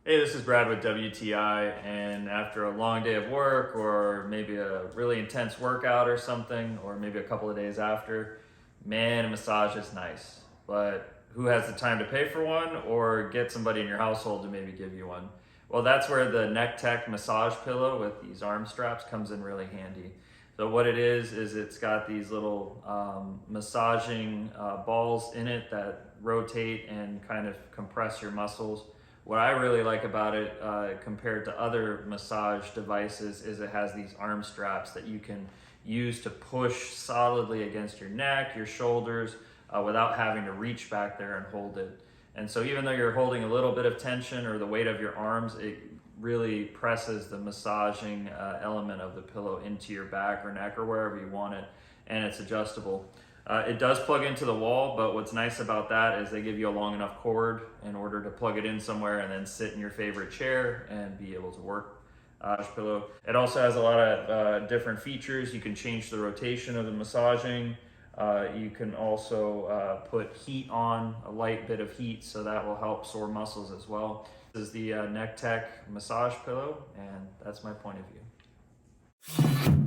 Hey, this is Brad with WTI, and after a long day of work or maybe a really intense workout or something, or maybe a couple of days after, man, a massage is nice. But who has the time to pay for one or get somebody in your household to maybe give you one? Well, that's where the Nekteck massage pillow with these arm straps comes in really handy. So what it is it's got these little massaging balls in it that rotate and kind of compress your muscles. What I really like about it compared to other massage devices is it has these arm straps that you can use to push solidly against your neck, your shoulders, without having to reach back there and hold it. And so even though you're holding a little bit of tension or the weight of your arms, it really presses the massaging element of the pillow into your back or neck or wherever you want it, and it's adjustable. It does plug into the wall, but what's nice about that is they give you a long enough cord in order to plug it in somewhere and then sit in your favorite chair and be able to work pillow. It also has a lot of different features. You can change the rotation of the massaging. You can also put heat on, a light bit of heat, so that will help sore muscles as well. This is the Nekteck massage pillow, and that's my point of view.